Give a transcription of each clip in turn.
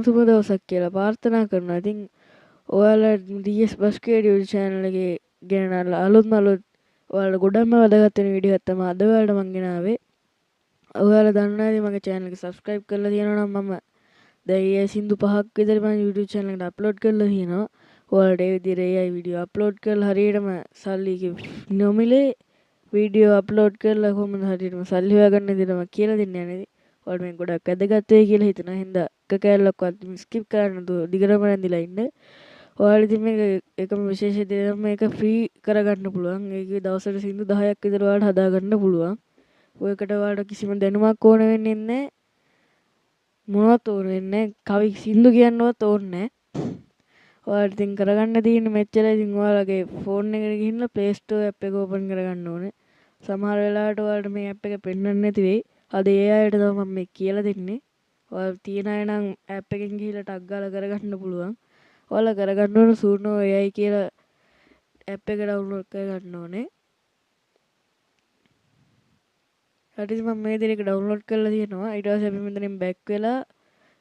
සුබ දවසක් කියලා ප්‍රාර්ථනා කරනවා. ඉතින් ඔයාලා DS Basket YouTube channel එකේ ගෙනල්ලා අලුත්ම ඔයාලා ගොඩක්ම වැදගත් වෙන වීඩියෝ එකක් තමයි අද ඔයාලට මම ගෙනාවේ. ඔයාලා දන්නා ඇති මගේ channel එක subscribe කරලා තියෙනවා නම් මම දැන් ඒ සින්දු 5ක් විතර මම YouTube channel එකට upload කරලා තියෙනවා. ඔයාලට ඒ විදිහට AI වීඩියෝ upload කරලා හරියටම සල්ලි නොමිලේ වීඩියෝ අප්ලෝඩ් කරලා කොහොමද හරියටම සල්ලි හොයාගන්න විදිහට මම කියලා දෙන්න යන්නේ. ඔයාලට මේක ගොඩක් වැදගත් වෙයි කියලා හිතනවා. හින්දා එක කැලලක්වත් ස්කිප් කරන්න නැතුව දිගටම රැඳිලා ඉන්න. ඔයාලා ඉතින් මේක එකම විශේෂ දේ තමයි මේක ෆ්‍රී කරගන්න පුළුවන්. ඒකේ දවසට සින්දු 10ක් විතර ඔයාලට හදාගන්න පුළුවන්. ඔයකට ඔයාලට කිසිම දැනුමක් ඕන වෙන්නේ නැහැ. මොනවත් ඕන වෙන්නේ නැහැ. කවි සින්දු කියන්නවත් ඕනේ නැහැ. ඔයාලට ඉතින් කරගන්න තියෙන්නේ මෙච්චරයි. ඉතින් ඔයාලගේ ෆෝන් එකට ගිහිල්ලා Play Store app එක open කරගන්න ඕනේ. සමහර වෙලාවට ඔයාලට මේ app එක පෙන්වන්නේ නැති වෙයි. අද ඒ අයට තමයි මම මේ කියලා දෙන්නේ. ඔයාලා තියන අය නම් app එකෙන් ගිහිල්ලා ටක් ගාලා කරගන්න පුළුවන්. ඔයාලා කරගන්න ඕන Suno AI කියලා app එක download කරගන්න ඕනේ. හරිද මම මේ දේ එක download කරලා තියෙනවා. ඊට පස්සේ අපි මෙතනින් back වෙලා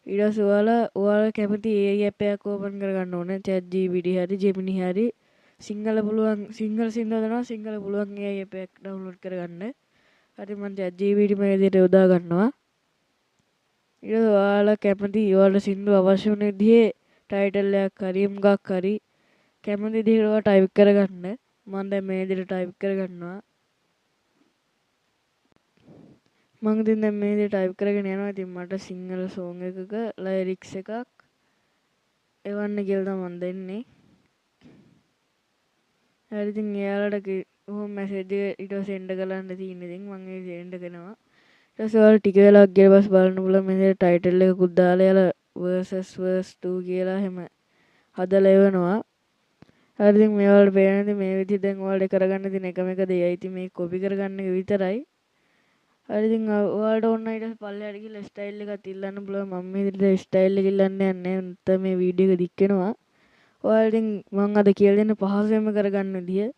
ඊට පස්සේ ඔයාලා කැමති AI app එකක් open කරගන්න ඕනේ. ChatGPT හරි Gemini හරි සිංහල පුළුවන් සිංහල සින්දු හදනවා සිංහල පුළුවන් AI app එකක් download කරගන්න. හරි මම ChatGPT මේ විදිහට යොදා ගන්නවා. ඊට පස්සේ ඔයාලා කැමති ඔයාලට සින්දු අවශ්‍ය වෙන විදිහේ ටයිටල් එකක් හරි මොකක් හරි කැමති විදිහට ඔයා ටයිප් කරගන්න. මම දැන් මේ විදිහට ටයිප් කරගන්නවා. මම ඉතින් දැන් මේ විදිහට ටයිප් කරගෙන යනවා. ඉතින් මට සිංහල song එකක lyrics එකක් එවන්න කියලා තමයි මම දෙන්නේ. හරි ඉතින් එයාලට කොහොම මැසේජ් එක ඊට පස්සේ එන්ඩ් කරන්න තියෙන්නේ. ඉතින් මම ඒක එන්ඩ් කරනවා. ඊට පස්සේ ඔයාලා ටික වෙලාවක් ගිය පස්සේ බලන්න පුළුවන් මේ විදිහට ටයිටල් එකකුත් දාලා එයාලා verse 2 කියලා එහෙම හදලා එවනවා. හරි ඉතින් මේ ඔයාලට පේනද මේ විදිහට දැන් ඔයාලට කරගන්න තියෙන එකම එක දෙයයි. ඉතින් මේක කොපි කරගන්න එක විතරයි. හරි ඉතින් ඔයාලට ඕන ඊට පස්සේ පල්ලෙහාට ගිහලා ස්ටයිල් එකක් ඉල්ලන්න පුළුවන්. මම මේ විදිහට ස්ටයිල් එක ඉල්ලන්න යන්නේ නැත්නම් මේ වීඩියෝ එක දික් වෙනවා. ඔයාලට ඉතින් මම අද කියලා දෙන්න පහසුවෙන්ම කරගන්න විදිය.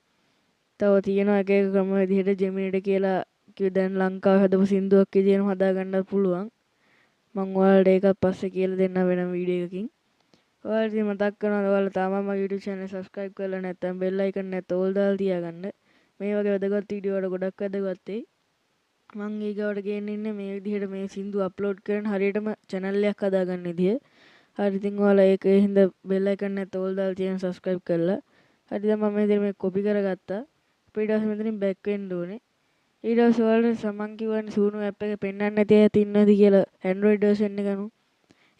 තව තියෙනවා එක එක ක්‍රම විදිහට Gemini කියලා දැන් ලංකාවේ හදපු සින්දුවක් විදිහටම හදාගන්නත් පුළුවන්. මම ඔයාලට ඒකත් පස්සේ කියලා දෙන්න වෙනම වීඩියෝ එකකින්. ඔයාලට ඉතින් මතක් කරනවා ඔයාලා තාම මගේ YouTube channel subscribe කරලා නැත්නම් bell icon එකත් all දාලා තියාගන්න. මේ වගේ වැදගත් වීඩියෝ වල ගොඩක් වැදගත් වෙයි. මම ඊගාවට ගේන්න ඉන්නේ මේ විදිහට මේ සින්දු අප්ලෝඩ් කරන හරියටම channel එකක් හදාගන්න විදිය. හරි ඉතින් ඔයාලා ඒකේ හින්දා bell icon එකත් all දාලා තියෙන subscribe කරලා. හරි දැන් මම මේ දේ මේ copy කරගත්තා. ඊට පස්සේ මෙතනින් back වෙන්න ඕනේ. ඊට පස්සේ ඔයාලට සමන් කිව්වනේ Suno app එක පෙන්වන්න නැති අය ඉන්නවද කියලා Android version එක ගනු.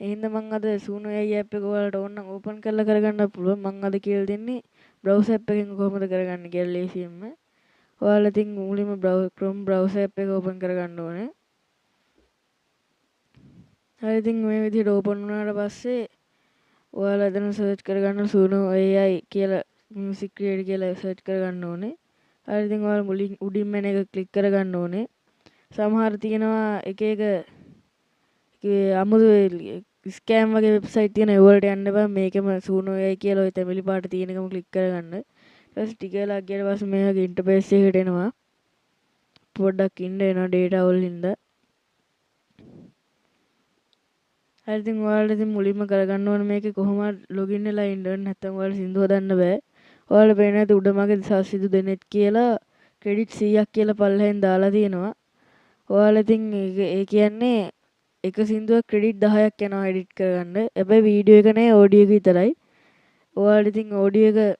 ඒ හින්දා මම අද Suno AI app එක ඔයාලට ඕන නම් open කරලා කරගන්න පුළුවන්. මම අද කියලා දෙන්නේ browser app එකෙන් කොහොමද කරගන්නේ කියලා ලේසියෙන්ම. ඔයාලා ඉතින් මුලින්ම Chrome browser app එක open කරගන්න ඕනේ. හරි ඉතින් මේ විදිහට open වුණාට පස්සේ ඔයාලා එතන search කරගන්න Suno AI කියලා music creator කියලා search කරගන්න ඕනේ. හරි ඉතින් ඔයාලා මුලින් උඩින්ම එන එක click කරගන්න ඕනේ. සමහර තියෙනවා එක එක අමුතු ස්කෑම් වගේ වෙබ්සයිට් තියෙන ඒවලට යන්න එපා. මේකෙම Suno AI කියලා ඔය තැඹිලි පාට තියෙන එකම ක්ලික් කරගන්න. ඊට පස්සේ ටික වෙලාවක් ගියට පස්සේ මේ වගේ ඉන්ටර්ෆේස් එකකට එනවා. පොඩ්ඩක් ඉන්න එනවා data වල හින්දා. හරි ඉතින් ඔයාලා ඉතින් මුලින්ම කරගන්න ඕනේ මේකේ කොහොමද login වෙලා ඉන්න ඕනේ. නැත්නම් ඔයාලා සින්දු හදන්න බෑ. ඔයාලා පේන ඇති උඩමගේ සස්සිදු දෙනෙත් කියලා ක්‍රෙඩිට් 100ක් කියලා පල්ලෙහෙන් දාලා තියෙනවා. ඔයාලා ඉතින් ඒ කියන්නේ එක සින්දුවක් ක්‍රෙඩිට් 10ක් යනවා එඩිට් කරගන්න. හැබැයි වීඩියෝ එක නෑ ඔඩියෝ එක විතරයි. ඔයාලා ඉතින් ඔඩියෝ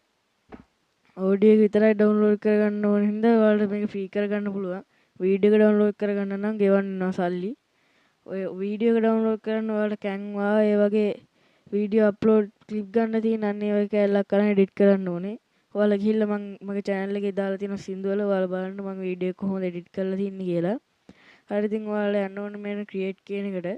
එක විතරයි ඩවුන්ලෝඩ් කරගන්න ඕන හින්දා ඔයාලට මේක ෆ්‍රී කරගන්න පුළුවන්. වීඩියෝ එක ඩවුන්ලෝඩ් කරගන්න නම් ගෙවන්න වෙනවා සල්ලි. ඔය වීඩියෝ එක ඩවුන්ලෝඩ් කරන්න ඔයාලට Canva ඒ වගේ වීඩියෝ අප්ලෝඩ් ක්ලිප් ගන්න තියෙන අන්න ඒ වගේ කැලලක් කරන් එඩිට් කරන්න ඕනේ. ඔයාලා ගිහිල්ලා මගේ channel එකේ දාලා තියෙන සින්දු වල ඔයාලා බලන්න මම වීඩියෝ එක කොහොමද එඩිට් කරලා තින්නේ කියලා. හරි ඉතින් ඔයාලා යන්න ඕනේ මේ create කියන එකට.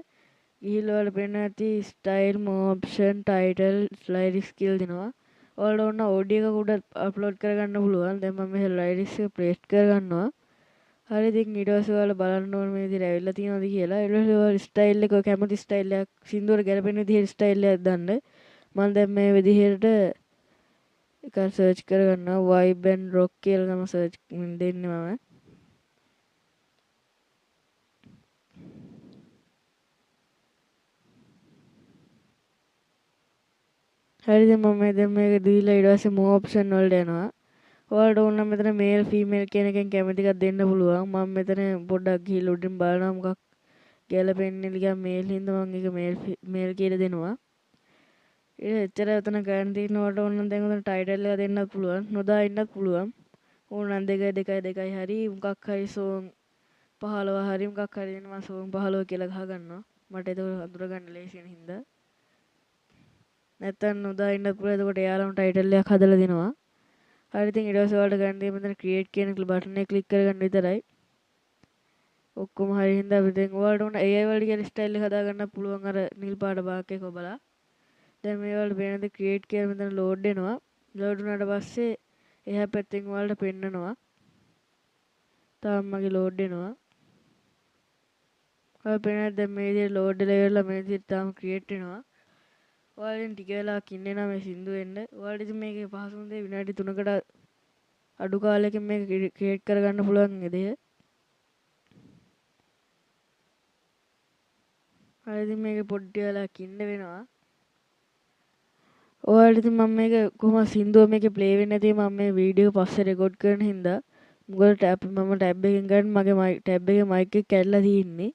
ගිහිල්ලා ඔයාලා පේන්න ඇති style more option title lyrics කියලා දෙනවා. ඔයාලට ඕන audio එක උඩ අප්ලෝඩ් කරගන්න පුළුවන්. දැන් මම මේ lyrics එක paste කරගන්නවා. හරි ඉතින් ඊට පස්සේ ඔයාලා බලන්න ඕනේ මේ විදිහට ඇවිල්ලා තියෙනවද කියලා. ඊට පස්සේ ඔයාලා ස්ටයිල් එක කැමති ස්ටයිල් එකක් සින්දුවට ගැලපෙන විදිහට ස්ටයිල් එකක් දාන්න. මම දැන් මේ විදිහට එකක් සර්ච් කරගන්නවා vibe and rock කියලා තමයි සර්ච් දෙන්නේ මම. හරි දැන් මම දැන් මේක දීලා ඊට පස්සේ more option වලට යනවා. ඔයාලට ඕන නම් මෙතන මේල් ෆීමේල් කියන එකෙන් කැමති එකක් දෙන්න පුළුවන්. මම මෙතන පොඩ්ඩක් ගිහලා උඩින් බලනවා මොකක් ගැලපෙන්නේ නිකන් මේල් හින්දා මම ඒක මේල් කියලා දෙනවා. එච්චර එතන ගන්න තියෙනවට ඕන නම් දැන් උතන ටයිටල් එක දෙන්නත් පුළුවන්. නොදා ඉන්නත් පුළුවන්. ඕන නම් 2 හරි මොකක් හරි සෝන් 15 හරි මොකක් හරි දෙන්න මම සෝන් 15 කියලා ගහ ගන්නවා. මට ඒක අඳුරගන්න ලේසි වෙන හින්දා. නැත්තම් නොදා ඉන්නත් පුළුවන්. එතකොට එයාලම ටයිටල් එකක් හදලා දෙනවා. හරි ඉතින් ඊට පස්සේ ඔයාලට ගන්න දේ මෙතන ක්‍රියේට් කියන බටන් එක ක්ලික් කරගන්න විතරයි. ඔක්කොම හරි හින්දා අපි දැන් ඔයාලට ඕන AI වලට කියලා ස්ටයිල් එක හදා ගන්න පුළුවන් අර නිල් පාට බාක් එක ඔබලා. දැන් මේ වලට පේනද ක්‍රියේට් කියලා මෙතන ලෝඩ් වෙනවා. ලෝඩ් වුණාට පස්සේ එහා පැත්තෙන් ඔයාලට පෙන්නනවා. තාම මගේ ලෝඩ් වෙනවා. ඔයාලා පේනද දැන් මේ විදිහට ලෝඩ් වෙලා ඉවරලා මේ විදිහට තාම ක්‍රියේට් වෙනවා. ඔයාලා ටික වෙලාවක් ඉන්නේ නම් මේ සින්දු වෙන්න. ඔයාලට ඉතින් මේකේ පහසුම දේ විනාඩි 3කට අඩු කාලෙකින් මේක ක්‍රියේට් කරගන්න පුළුවන් නේද? හරි ඉතින් මේක පොඩ්ඩක් වෙලාවක් ඉන්න වෙනවා. ඔයාලට ඉතින් මම මේක කොහොමද සින්දුව මේකේ ප්ලේ වෙන්නේ නැති මම මේ වීඩියෝ පස්සේ රෙකෝඩ් කරන හින්දා මොකද මම ටැබ් එකෙන් ගන්න මගේ ටැබ් එකේ මයික් එක කැඩලා තියෙන්නේ.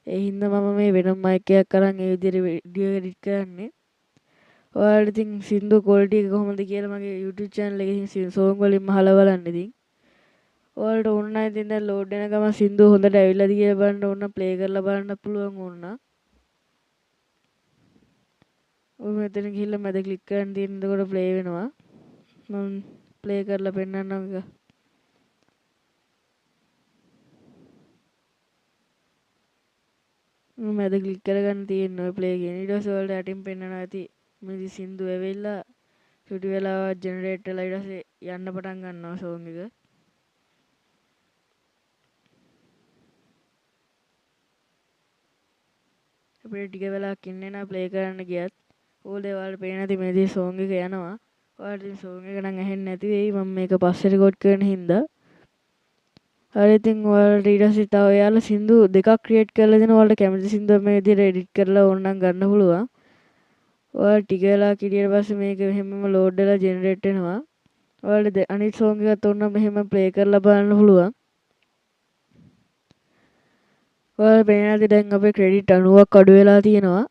ඒ හින්දා මම මේ වෙනම මයික් එකක් අරන් ඒ විදිහට වීඩියෝ එඩිට් කරන්නේ. ඔයාලට ඉතින් සින්දු ක්වොලිටි එක කොහොමද කියලා මගේ YouTube channel එකේ සෝංග වලින්ම අහලා බලන්න ඉතින්. ඔයාලට ඕන නම් ඉතින් දැන් ලෝඩ් වෙන ගමන් සින්දුව හොඳට ඇවිල්ලාද කියලා බලන්න ඕන ප්ලේ කරලා බලන්න පුළුවන් ඕන නම්. ඔය මෙතන ගිහිල්ලා මැද ක්ලික් කරන් තියෙන එතකොට ප්ලේ වෙනවා. මම ප්ලේ කරලා පෙන්නන්නම් එක. මැද ක්ලික් කරගන්න තියෙන ඔය ප්ලේ කියන ඊට පස්සේ ඔයාලට යටින් පෙන්නනවා ඇති මේ සින්දු ඇවිල්ලා චුටි වෙලාවක් ජෙනරේට් වෙලා ඊට පස්සේ යන්න පටන් ගන්නවා සෝන් එක. අපිට ටික වෙලාවක් ඉන්නේ නා ප්ලේ කරන්න ගියත් ඕලේ ඔයාලට පේන ඇති මේ විදිහේ සෝන් එක යනවා. ඔයාලට ඉතින් සෝන් එක නම් ඇහෙන්නේ නැති වෙයි මම මේක පස්සේ රෙකෝඩ් කරන හින්දා. හරි ඉතින් ඔයාලට ඊට පස්සේ තව ඔයාලා සින්දු දෙකක් ක්‍රියේට් කරලා දෙනවා. ඔයාලට කැමති සින්දුව මේ විදිහට එඩිට් කරලා ඕන නම් ගන්න පුළුවන්. ඔයාලා ටික වෙලාවක් හිටියට පස්සේ මේක එහෙමම ලෝඩ් වෙලා ජෙනරේට් වෙනවා. ඔයාලට අනිත් සෝන් එකත් ඕන නම් මෙහෙම ප්ලේ කරලා බලන්න පුළුවන්. ඔයාලා පේන ඇති දැන් අපේ ක්‍රෙඩිට් 90ක් අඩු වෙලා තියෙනවා.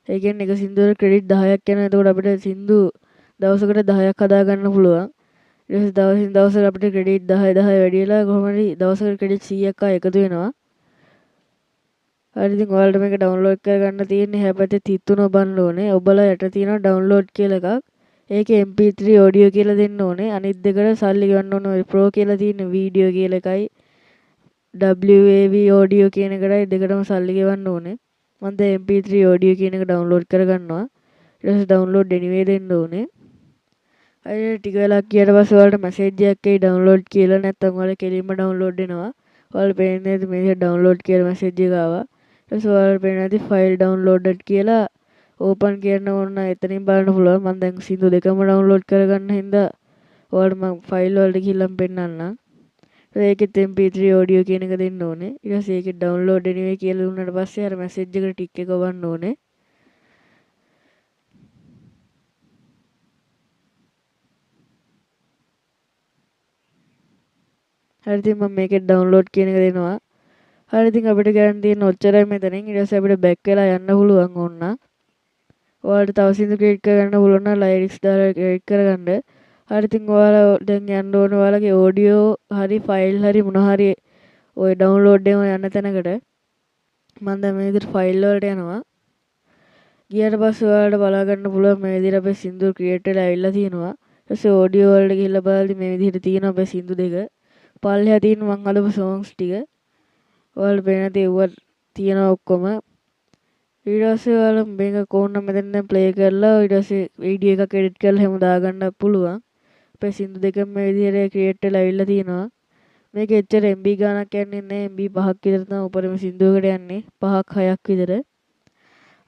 ඒ කියන්නේ එක සින්දුවකට ක්‍රෙඩිට් 10ක් යනවා. එතකොට අපිට සින්දු දවසකට 10ක් හදා ගන්න පුළුවන්. ඊට පස්සේ දවසකට අපිට ක්‍රෙඩිට් 10 වැඩි වෙලා කොහොම හරි දවසකට ක්‍රෙඩිට් 100ක් ආයෙ එකතු වෙනවා. හරි ඉතින් ඔයාලට මේක ඩවුන්ලෝඩ් කරගන්න තියෙන්නේ එහා පැත්තේ 33 ඔබන්න ඕනේ. ඔබලා යට තියෙනවා ඩවුන්ලෝඩ් කියලා එකක්. ඒකේ MP3 ඔඩියෝ කියලා දෙන්න ඕනේ. අනිත් දෙකට සල්ලි ගෙවන්න ඕනේ. ප්‍රෝ කියලා තියෙන වීඩියෝ කියලා එකයි WAV ඔඩියෝ කියන එකටයි දෙකටම සල්ලි ගෙවන්න ඕනේ. මම දැන් MP3 ඔඩියෝ කියන එක ඩවුන්ලෝඩ් කරගන්නවා. ඊට පස්සේ ඩවුන්ලෝඩ් anyway දෙන්න ඕනේ. හරි ටික වෙලාවක් ගියාට පස්සේ ඔයාලට මැසේජ් එකක් එයි ඩවුන්ලෝඩ් කියලා නැත්නම් ඔයාලා කෙලින්ම ඩවුන්ලෝඩ් වෙනවා. ඔයාලට පේන්නේ නැති මේ ඩවුන්ලෝඩ් කියලා මැසේජ් එක ආවා. ඊට පස්සේ ඔයාලට පේන්නේ නැති ෆයිල් ඩවුන්ලෝඩඩ් කියලා ඕපන් කියන්න ඕන එතනින් බලන්න පුළුවන්. මම දැන් සින්දු දෙකම ඩවුන්ලෝඩ් කරගන්න හින්දා ඔයාලට මම ෆයිල් වලට ගිහිල්ලා පෙන්නන්නම්. ඒකෙත් MP3 ඔඩියෝ කියන එක දෙන්න ඕනේ. ඊට පස්සේ ඒකේ ඩවුන්ලෝඩ් anyway කියලා දුන්නාට පස්සේ අර මැසේජ් එකට ටික් එක ඔබන්න ඕනේ. හරි ඉතින් මම මේකේ ඩවුන්ලෝඩ් කියන එක දෙනවා. හරි ඉතින් අපිට ගන්න තියෙන ඔච්චරයි මෙතනින්. ඊට පස්සේ අපිට බෑක් වෙලා යන්න පුළුවන් ඕන නම්. ඔයාලට තව සින්දු ක්‍රියේට් කරගන්න පුළුවන් නම් ලයිරික්ස් දාලා ක්‍රියේට් කරගන්න. හරි ඉතින් ඔයාලා දැන් යන්න ඕනේ ඔයාලගේ ඔඩියෝ හරි ෆයිල් හරි මොනවා හරි ඔය ඩවුන්ලෝඩ් එකම යන තැනකට මම දැන් මේ විදිහට ෆයිල් වලට යනවා. ගියාට පස්සේ ඔයාලට බලා ගන්න පුළුවන් මේ විදිහට අපේ සින්දු ක්‍රියේට් වෙලා ඇවිල්ලා තියෙනවා. ඊට පස්සේ ඔඩියෝ වලට ගිහිල්ලා බලද්දි මේ විදිහට තියෙනවා අපේ සින්දු දෙක. පල්ලෙහා තියෙන මං හදපු songs ටික. ඔයාලට පේන ඇති ඒවා තියෙනවා ඔක්කොම. ඊට පස්සේ ඔයාලා මේක කොහොමද මෙතන දැන් ප්ලේ කරලා ඊට පස්සේ වීඩියෝ එකක් එඩිට් කරලා එහෙම දාගන්න පුළුවන්. අපේ සින්දු දෙකම මේ විදිහට ක්‍රියේට් වෙලා ඇවිල්ලා තියෙනවා. මේක එච්චර MB ගාණක් යන්නේ නැහැ. MB 5ක් විතර තමයි උපරිම සින්දුවකට යන්නේ. 5ක් 6ක් විතර.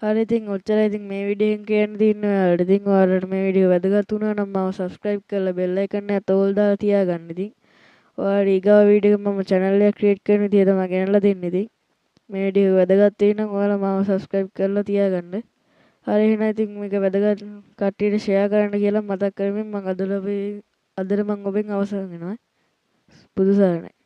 හරි ඉතින් ඔච්චරයි ඉතින් මේ වීඩියෝ එකෙන් කියන්න තියෙන්නේ ඔයාලට. ඉතින් ඔයාලට මේ වීඩියෝ වැදගත් වුණා නම් මාව subscribe කරලා bell icon එකත් ඕල් දාලා තියාගන්න ඉතින්. ඔයාලට ඊගාව වීඩියෝ එක මම channel එක create කරන විදිය තමයි ගෙනල්ලා දෙන්නේ ඉතින්. මේ වීඩියෝ වැදගත් වෙයි නම් ඔයාලා මාව subscribe කරලා තියාගන්න. හරි එහෙනම් ඉතින් මේක වැදගත් කට්ටියට ෂෙයා කරන්න කියලා මතක් කරමින් මම අදට මම ඔබෙන් අවසන් වෙනවා. බුදු සරණයි.